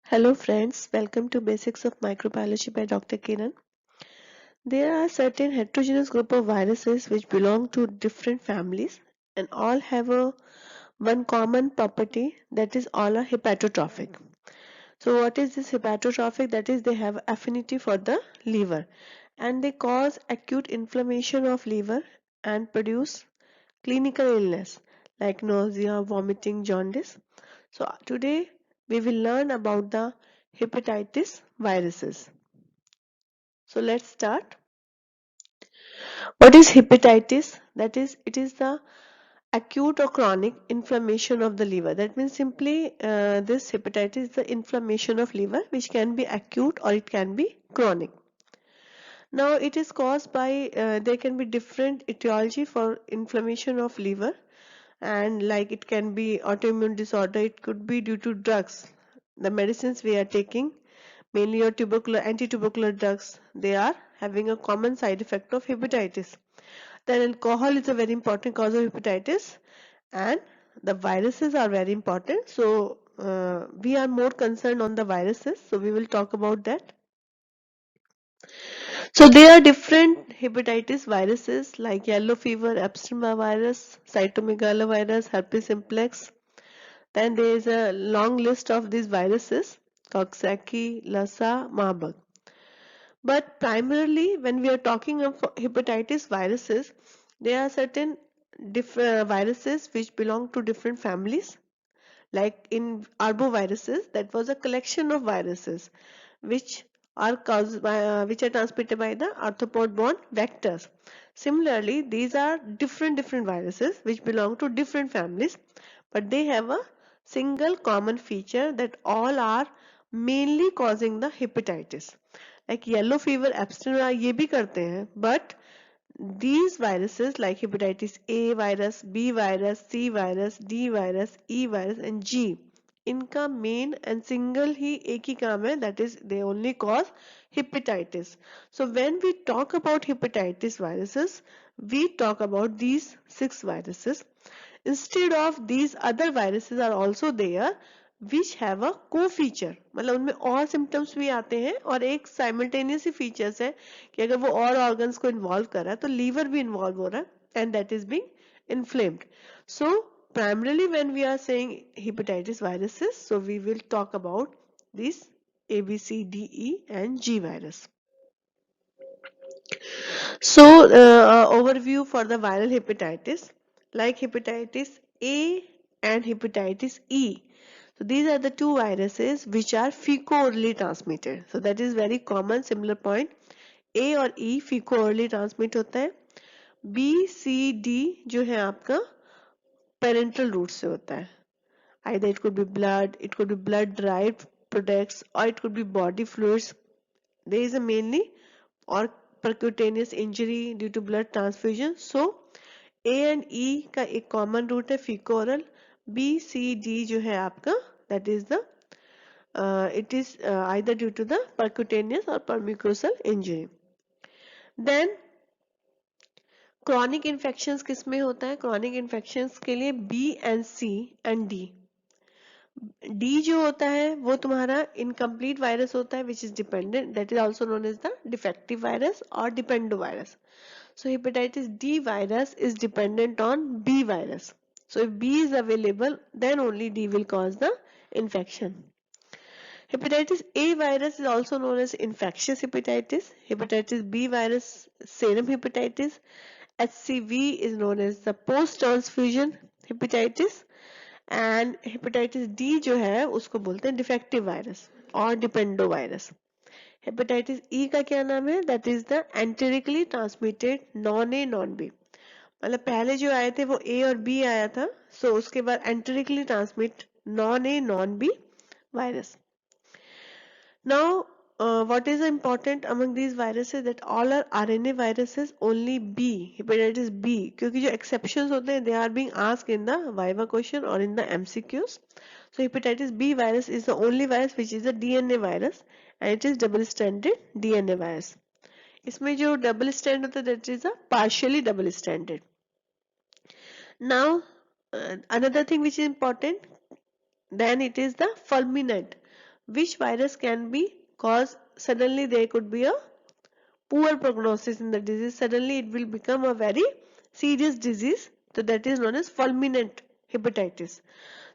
Hello friends, welcome to Basics of Microbiology by Dr. Kiran. There are certain heterogeneous group of viruses which belong to different families and all have one common property, that is all are hepatotrophic. So what is this hepatotrophic? That is they have affinity for the liver and they cause acute inflammation of liver and produce clinical illness like nausea, vomiting, jaundice. So today we will learn about the hepatitis viruses. So let's start. What is hepatitis? That is, it is the acute or chronic inflammation of the liver. That means simply this hepatitis is the inflammation of liver which can be acute or it can be chronic. Now it is caused by, there can be different etiology for inflammation of liver, and like it can be autoimmune disorder, it could be due to drugs. The medicines we are taking, mainly your tubercular anti-tubercular drugs, they are having a common side effect of hepatitis. Then alcohol is a very important cause of hepatitis, and the viruses are very important. So we are more concerned on the viruses, so we will talk about that. So there are different hepatitis viruses like yellow fever, Epstein-Barr virus, cytomegalovirus, herpes simplex. Then there is a long list of these viruses: Coxsackie, Lassa, Marburg. But primarily, when we are talking of hepatitis viruses, there are certain viruses which belong to different families. Like in arboviruses, that was a collection of viruses which are caused by, which are transmitted by the arthropod-borne vectors. Similarly, these are different viruses which belong to different families, but they have a single common feature that all are mainly causing the hepatitis. Like yellow fever, एब्स्टेरा ये भी करते हैं, but these viruses like hepatitis A virus, B virus, C virus, D virus, E virus and G, इनका main and single ही एक ही काम है, that is they only cause hepatitis. So when we talk about hepatitis viruses, we talk about these 6 viruses. Instead of these other viruses are also there which have a co-feature, मतलब उनमें और symptoms भी आते हैं और एक simultaneous features है कि अगर वो और organs को involve कर रहा है तो liver भी involve हो रहा है and that is being inflamed. So primarily when we are saying hepatitis viruses, so we will talk about these A, B, C, D, E and G virus. So, overview for the viral hepatitis, like hepatitis A and hepatitis E. So, these are the two viruses which are fecal-orally transmitted. So, that is very common, similar point. A और E fecal-orally transmit होता है. B, C, D जो है आपका parental route से होता है. Either it could be blood, it could be blood-derived products, or it could be body fluids. There is a mainly or percutaneous injury due to blood transfusion. So A and E का एक common route है fecal-oral. B, C, D जो है आपका that is the it is either due to the percutaneous or permucosal injury. Then chronic infections किस में होता है? Chronic infections के लिए B and C and D. D जो होता है वो तुम्हारा incomplete virus होता है which is dependent, that is also known as the defective virus or dependovirus. So hepatitis D virus is dependent on B virus. So if B is available, then only D will cause the infection. Hepatitis A virus is also known as infectious hepatitis. Hepatitis B virus, serum hepatitis. HCV is known as the post-transfusion hepatitis. And hepatitis D जो है उसको बोलते हैं defective virus और डिपेंडो virus. Hepatitis E का क्या नाम है? That is the enterically transmitted non A non B. मतलब पहले जो आए थे वो ए और बी आया था, सो उसके बाद enterically transmit non A non B virus. Now, what is important among these viruses? That all are RNA viruses, only B, hepatitis B, क्योंकि जो exceptions होते हैं, they are being asked in the Viva question or in the MCQs. So hepatitis B virus is the only virus which is a DNA virus and it is double-stranded DNA virus. इसमें जो double strand होता है, that is a partially double-stranded. Now, another thing which is important, then it is the fulminant. which virus can be cause suddenly there could be a poor prognosis in the disease. Suddenly it will become a very serious disease. So that is known as fulminant hepatitis.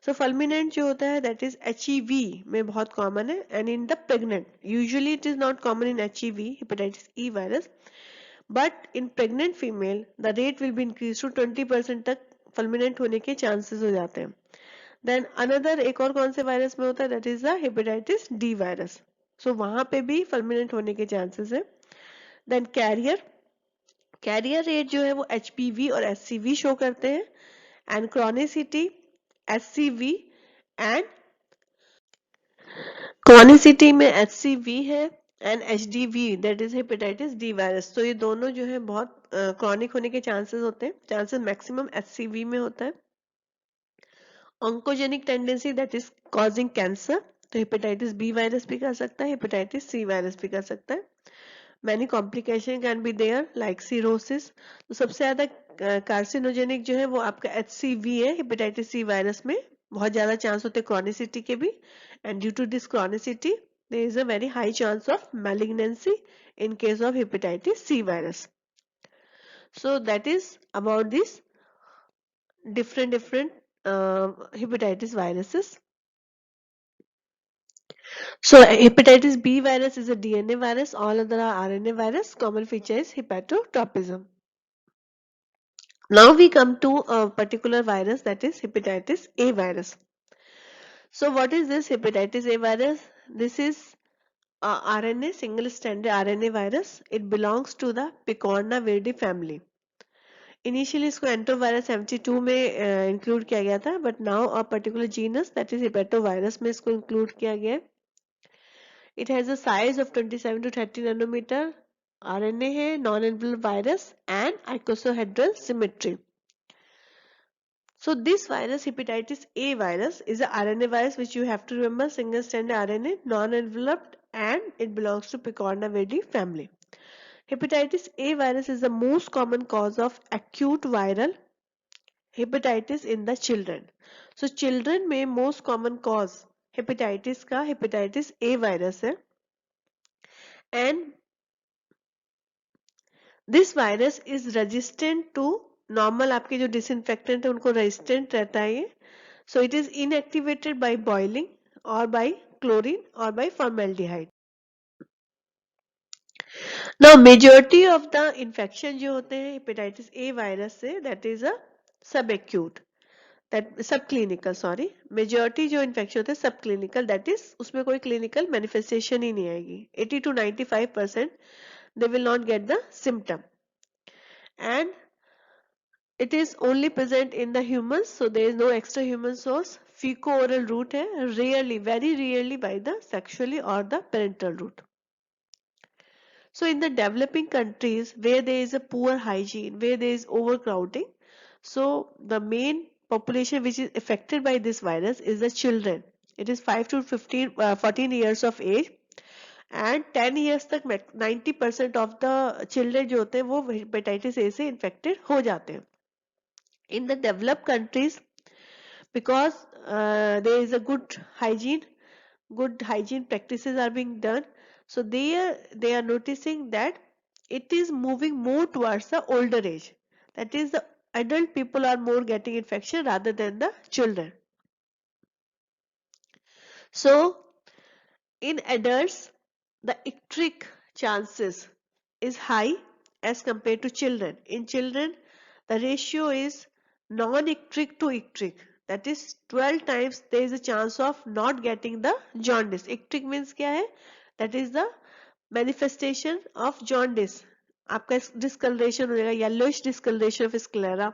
So fulminant जो होता है that is HEV में बहुत common है, and in the pregnant usually it is not common in HEV hepatitis E virus, but in pregnant female the rate will be increased to 20% तक fulminant होने के chances हो जाते हैं. Then another एक और कौन से वायरस में होता है that is the hepatitis D virus. So वहाँ पे भी fulminant होने के chances है. Then कैरियर रेट जो है वो HPV और HCV शो करते हैं, and chronicity HCV and chronicity में HCV है and HDV that is hepatitis D virus. तो ये दोनों जो है बहुत क्रॉनिक होने के चांसेस होते हैं. चांसेस मैक्सिमम HCV में होता है. Oncogenic tendency that is causing cancer, तो हेपेटाइटिस बी वायरस भी कर सकता है, हेपेटाइटिस सी वायरस भी कर सकता है. Many complication can be there like cirrhosis. तो सबसे ज्यादा कार्सिनोजेनिक जो है वो आपका HCV है. हेपेटाइटिस सी वायरस में बहुत ज्यादा चांस होते हैं क्रॉनिसिटी के भी, and due to this chronicity there is a very high chance of malignancy in case of hepatitis C virus. So that is about this different hepatitis viruses. So hepatitis B virus is a DNA virus, all other are RNA virus. Common feature is hepatotopism. Now we come to a particular virus, that is hepatitis A virus. So what is this hepatitis A virus? This is a RNA single stranded RNA virus. It belongs to the Picornaviride family. Initially इसको एंटोवायरस 72 में include किया गया था, but now a particular genus that is hepatovirus में इसको include किया गया है. It has a size of 27 to 30 nanometer. RNA है, non-enveloped virus and icosahedral symmetry. So this virus, hepatitis A virus, is a RNA virus which you have to remember, single-stranded RNA, non-enveloped, and it belongs to Picornaviride family. Hepatitis A virus is the most common cause of acute viral hepatitis in the children. So children में most common cause hepatitis का hepatitis A virus है. And this virus is resistant to normal, आपके जो disinfectant है उनको resistant रहता है ये. So it is inactivated by boiling और बाय क्लोरीन और by formaldehyde. Now majority of the infection जो होते हैं हेपेटाइटिस ए वायरस से that is a subacute, that subclinical, sorry, majority जो इन्फेक्शन होते हैं सब क्लिनिकल, दैट इज उसमें कोई क्लिनिकल मैनिफेस्टेशन ही नहीं आएगी. 80 to 95% they will not get the symptom, and it is only present in the humans, so there is no extra human source. Fecal-oral route hai, rarely, very rarely by the sexually or the parental route. So in the developing countries where there is a poor hygiene, where there is overcrowding, so the main population which is affected by this virus is the children. It is 5 to 14 years of age, and 10 years तक 90% of the children जो होते हैं वो hepatitis A से infected हो जाते हैं. In the developed countries, because there is a good hygiene practices are being done, so they are noticing that it is moving more towards the older age, that is the adult people are more getting infection rather than the children. So in adults the icteric chances is high as compared to children. In children the ratio is non-icteric to icteric, that is 12 times there is a chance of not getting the jaundice. Icteric means क्या है? That is the manifestation of jaundice. आपका discoloration हो जाएगा, yellowish discoloration of sclera.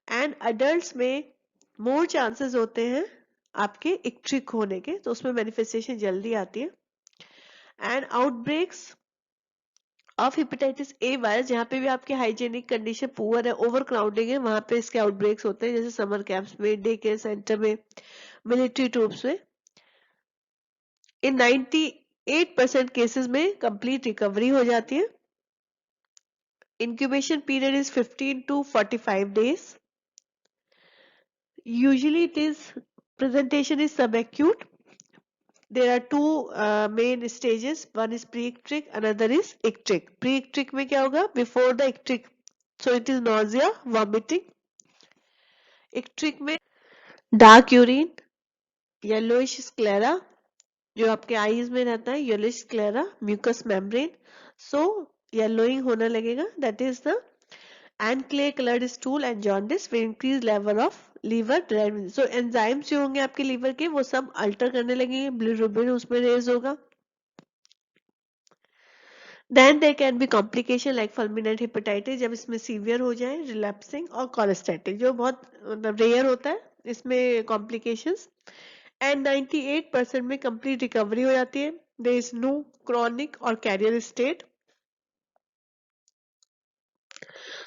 And adults में more chances होते हैं आपके icteric होने के, तो उसमें manifestation जल्दी आती है. And outbreaks of hepatitis A virus, जहाँ पे भी आपके हाइजेनिक कंडीशन पुअर है, ओवर क्राउडिंग है, वहां पे इसके आउटब्रेक्स होते हैं, जैसे समर कैंप्स में, डे केयर सेंटर में, मिलिट्री ट्रूप्स में. इन 98% केसेस में कंप्लीट रिकवरी हो जाती है. Incubation period is 15 to 45 days. Usually it is presentation is सब acute, there are two main stages. One is pre-icteric, another is icteric. Pre-icteric में क्या होगा? Before the icteric, so it is nausea, vomiting. Icteric में dark urine, yellowish sclera, जो आपके eyes में रहता है, yellowish sclera, mucous membrane, so yellowing होने लगेगा. That is the and clay colored stool and jaundice with increased level of liver red. So enzymes जो होंगे आपके लीवर के वो सब अल्टर करने लगेंगे, बिलिरुबिन उसमें रेज होगा. Then there can be complication like fulminant hepatitis जब इसमें सीवियर हो जाए, relapsing और cholestatic जो बहुत मतलब रेयर होता है इसमें complications. And 98% में complete recovery हो जाती है. There is no chronic or carrier state.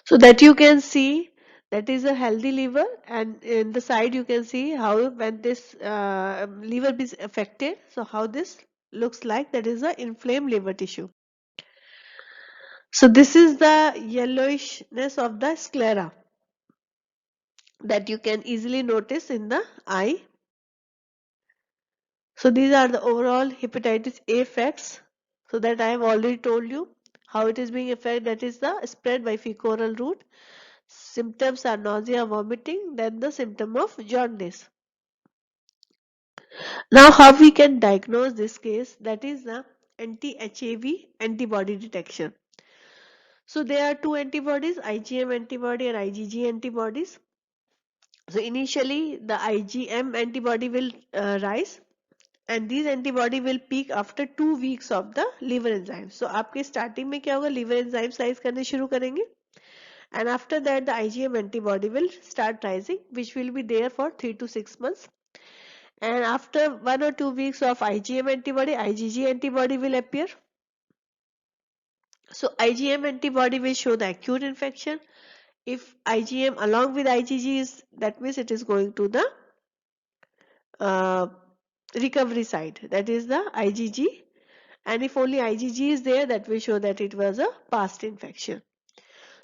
So that you can see that is a healthy liver, and in the side you can see how when this liver is affected, so how this looks like, that is a inflamed liver tissue. So this is the yellowishness of the sclera that you can easily notice in the eye. So these are the overall hepatitis A effects. So that I have already told you how it is being affected, that is the spread by fecal-oral route. Symptoms are nausea, vomiting, then the symptom of jaundice. Now how we can diagnose this case, that is the anti-HAV antibody detection. So there are two antibodies, IgM antibody and IgG antibodies. So initially the IgM antibody will rise, and these antibody will peak after 2 weeks of the liver enzyme. So आपके starting में क्या होगा, liver enzyme rise करने शुरू करेंगे, and after that the IgM antibody will start rising, which will be there for 3 to 6 months. And after 1 or 2 weeks of IgM antibody, IgG antibody will appear. So IgM antibody will show the acute infection. If IgM along with IgG is, that means it is going to the uh, recovery side, that is the IgG, and if only IgG is there, that will show that it was a past infection.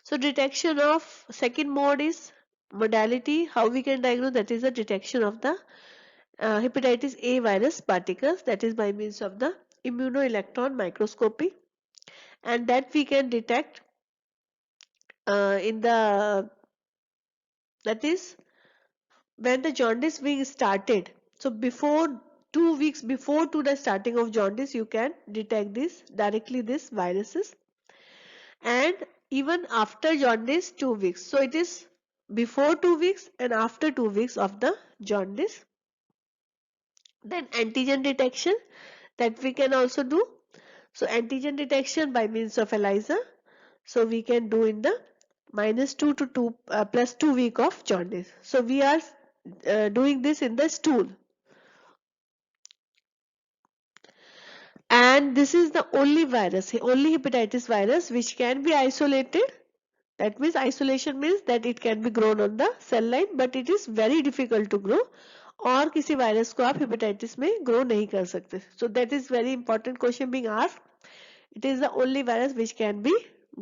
So detection of second mode is modality, how we can diagnose, that is the detection of the hepatitis A virus particles, that is by means of the immunoelectron microscopy, and that we can detect in the, that is when the jaundice being started. So before 2 weeks before to the starting of jaundice, you can detect this directly, this viruses, and even after jaundice 2 weeks. So it is before 2 weeks and after 2 weeks of the jaundice. Then antigen detection, that we can also do. So antigen detection by means of ELISA. So we can do in the -2 to +2 week of jaundice. So we are doing this in the stool. And this is the only virus, only hepatitis virus which can be isolated. That means isolation means that it can be grown on the cell line, but it is very difficult to grow. और किसी virus को आप hepatitis में grow नहीं कर सकते. So that is very important question being asked. It is the only virus which can be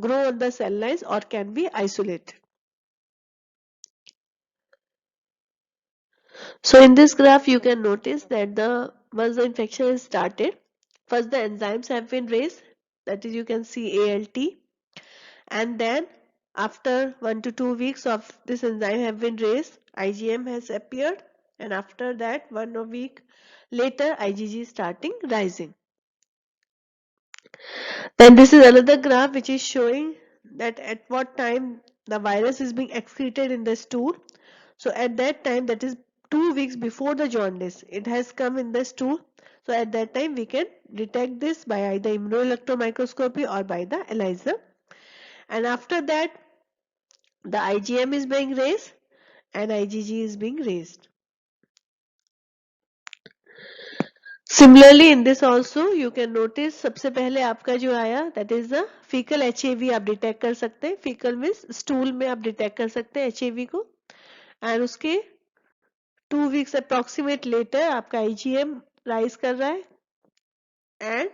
grow on the cell lines or can be isolated. So in this graph you can notice that once the infection is started, first the enzymes have been raised, that is you can see ALT, and then after 1 to 2 weeks of this enzyme have been raised, IgM has appeared, and after that 1 week later IgG is starting rising. Then this is another graph which is showing that at what time the virus is being excreted in the stool. So at that time, that is 2 weeks before the jaundice, it has come in the stool. So at that time we can detect this by either immunoelectron microscopy or by the ELISA. And after that the IgM is being raised and IgG is being raised. Similarly in this also you can notice सबसे पहले आपका जो आया, that is the fecal HAV आप detect कर सकते हैं. Fecal means stool में आप detect कर सकते हैं HAV को, and उसके 2 weeks approximate later आपका IgM rise कर रहा है and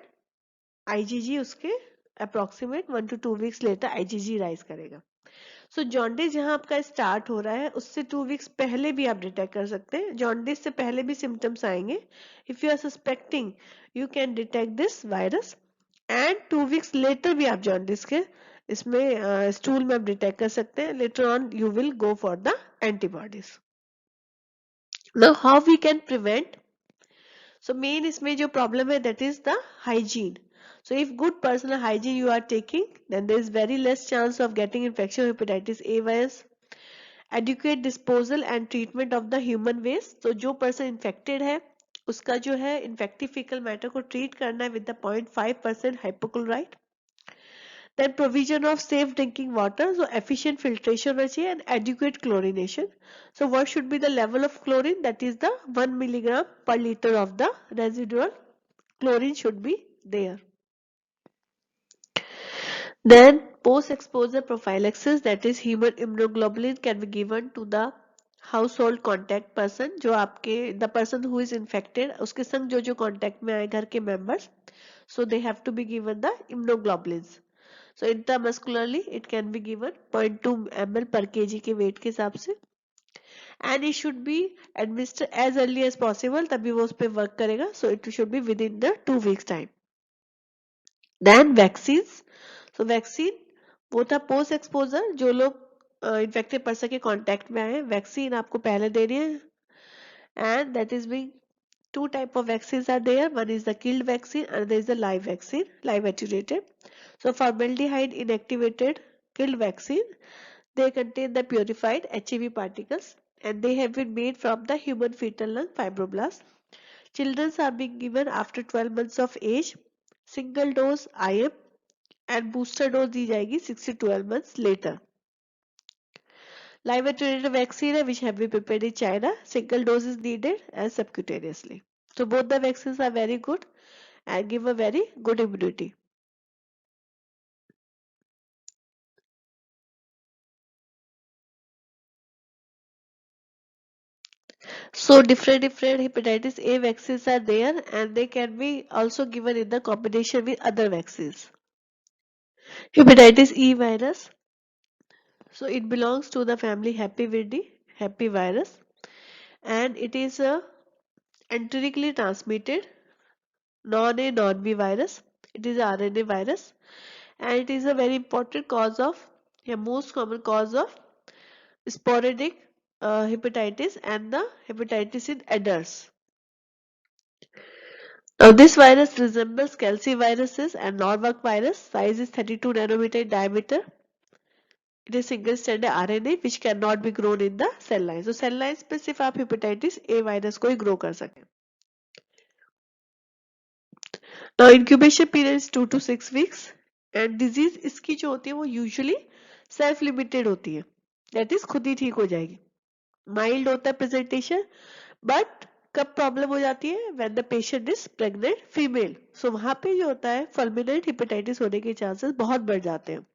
IgG उसके approximate 1 to 2 weeks later IgG rise करेगा. सो जॉन्डिस जहां आपका स्टार्ट हो रहा है उससे 2 वीक्स पहले भी आप डिटेक्ट कर सकते हैं. जॉन्डिस से पहले भी सिम्टम्स आएंगे. If you are suspecting you can detect this virus. And 2 weeks later भी आप जॉन्डिस के इसमें स्टूल में आप डिटेक्ट कर सकते हैं. Later on you will go for the antibodies. Now how we can prevent. So main इसमें जो प्रॉब्लम है that is the hygiene. So if good personal hygiene you are taking, then there is very less chance of getting infection of hepatitis A virus. Adequate disposal and treatment of the human waste. तो जो person infected है उसका जो है infective fecal matter को treat करना है with the 0.5% hypochlorite. Then provision of safe drinking water, so efficient filtration होना चाहिए and adequate chlorination. So what should be the level of chlorine? That is the 1 milligram per liter of the residual chlorine should be there. Then post-exposure prophylaxis, that is human immunoglobulin can be given to the household contact person. जो आपके the person who is infected उसके संग जो जो contact में आए घर के members, so they have to be given the immunoglobulins. So intramuscularly it can be given 0.2 ml per kg के weight के हिसाब से. And it should be administered as early as possible, तभी वो उस पे work करेगा. So it should be within the 2 weeks time. Then vaccines. So vaccine वो था पोस्ट एक्सपोजर. जो लोग इन्फेक्टेड पर्सन के कांटेक्ट में आए वैक्सीन आपको पहले देनी है. And that is being two type of vaccines are there. One is the killed vaccine and there is the live vaccine, live attenuated. So formaldehyde inactivated killed vaccine, they contain the purified HEV particles and they have been made from the human fetal lung fibroblasts. Children are being given after 12 months of age. Single dose IM and booster dose दी जाएगी 6 to 12 months later. Live attenuated vaccine which have been prepared in China. Single dose is needed and subcutaneously. So both the vaccines are very good and give a very good immunity. So different hepatitis A vaccines are there and they can be also given in the combination with other vaccines. Hepatitis E virus. So it belongs to the family Hepaviridae, Happy virus, and it is a enterically transmitted non-A non-B virus. It is a RNA virus and it is a very important cause of, most common cause of sporadic hepatitis and the hepatitis in adults. Now this virus resembles caliciviruses and Norwalk virus. Size is 32 nanometer in diameter. It is single stranded RNA which cannot be grown in the cell lines. So cell lines पे सिर्फ आप hepatitis A virus को ही grow कर सकते हैं. Now incubation period is 2 to 6 weeks and disease इसकी जो होती है वो usually self limited होती है. That is खुद ही ठीक हो जाएगी. Mild होता है presentation but कब प्रॉब्लम हो जाती है when the patient is pregnant female. So वहां पे जो होता है fulminant hepatitis होने के चांसेस बहुत बढ़ जाते हैं.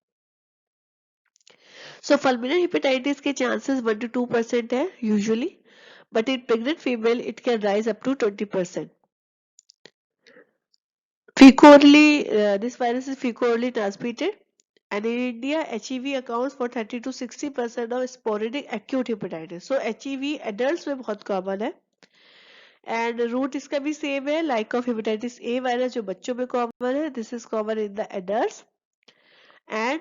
So fulminant hepatitis के chances 1 to 2% है usually, but in pregnant female it can rise up to 20%. This virus is fecal-orally transmitted, and in India HEV accounts for 30 to 60% of sporadic acute hepatitis. So HEV adults में बहुत common है. And root इसका भी same है like of hepatitis A virus जो बच्चों में common है. This is common in the adults. And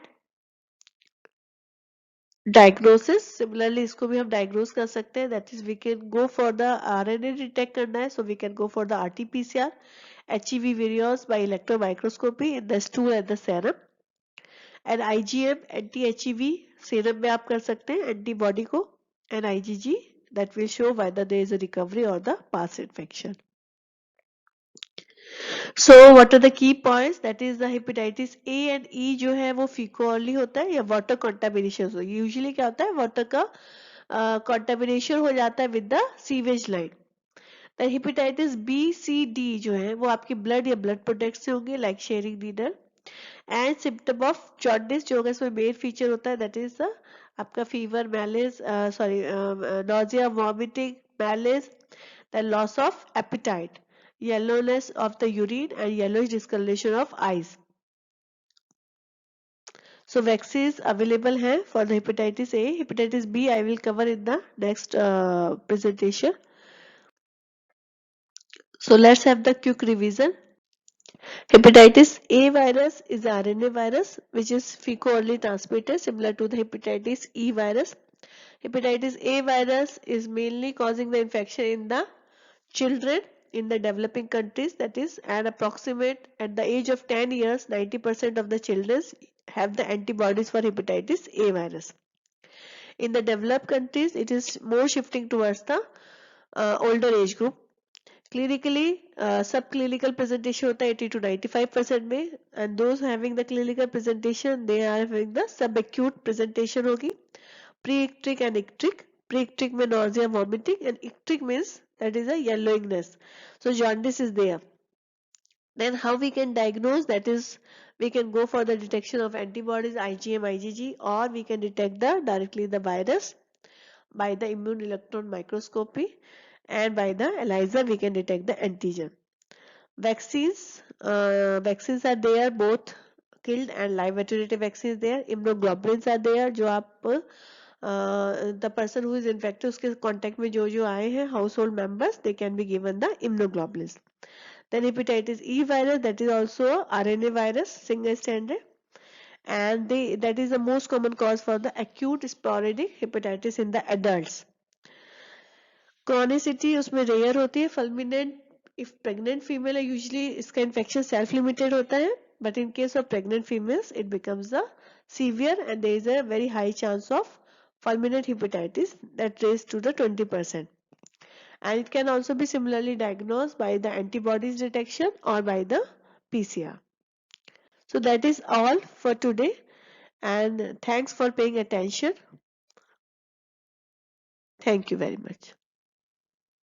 diagnosis similarly इसको भी हम डायग्नोस कर सकते हैं. That is we can go for the RNA detect करना है. So we can go for the RTPCR HEV virions by electron microscopy in the stool and the serum. And IgM anti HEV serum में आप कर सकते हैं antibody को. And IgG that will show whether there is a recovery or the past infection. So what are the key points? That is the hepatitis A and E जो है वो fecal-orally होता है या water contamination. So usually क्या होता है water का contamination हो जाता है with the sewage line. The hepatitis B, C, D जो है वो आपके blood या blood products से होंगे like sharing needle. And symptom of jaundice जो होगा इसमें main feature होता है that is the आपका fever, malaise, nausea, vomiting, malaise, the loss of appetite, yellowness of the urine and yellowish discoloration of eyes. So vaccines available हैं for the hepatitis A. Hepatitis B I will cover in the next presentation. So let's have the quick revision. Hepatitis A virus is a RNA virus which is fecal-orally transmitted, similar to the hepatitis E virus. Hepatitis A virus is mainly causing the infection in the children in the developing countries, that is at approximate at the age of 10 years 90% of the children have the antibodies for hepatitis A virus. In the developed countries it is more shifting towards the older age group. Clinically, subclinical presentation होता है 80 to 95% में, and those having the clinical presentation they are having the subacute presentation होगी. Pre-ictic and ictic. Pre-ictic में nausea, vomiting, and ictic means that is a yellowingness. So jaundice is there. Then how we can diagnose? That is, we can go for the detection of antibodies IgM, IgG, or we can detect directly the virus by the immune electron microscopy, and by the ELISA we can detect the antigen. Vaccines are there, both killed and live attenuated vaccines there. Immunoglobulins are there, जो आप the person who is infected उसके contact में जो आए हैं household members, they can be given the immunoglobulins. Then hepatitis E virus, that is also RNA virus, single stranded, and that is the most common cause for the acute sporadic hepatitis in the adults. Chronicity उसमें rare होती है. Fulminant if pregnant female है usually इसका infection self limited होता है, but in case of pregnant females it becomes a severe and there is a very high chance of fulminant hepatitis that raised to the 20%, and it can also be similarly diagnosed by the antibodies detection or by the PCR. So that is all for today, and thanks for paying attention. Thank you very much.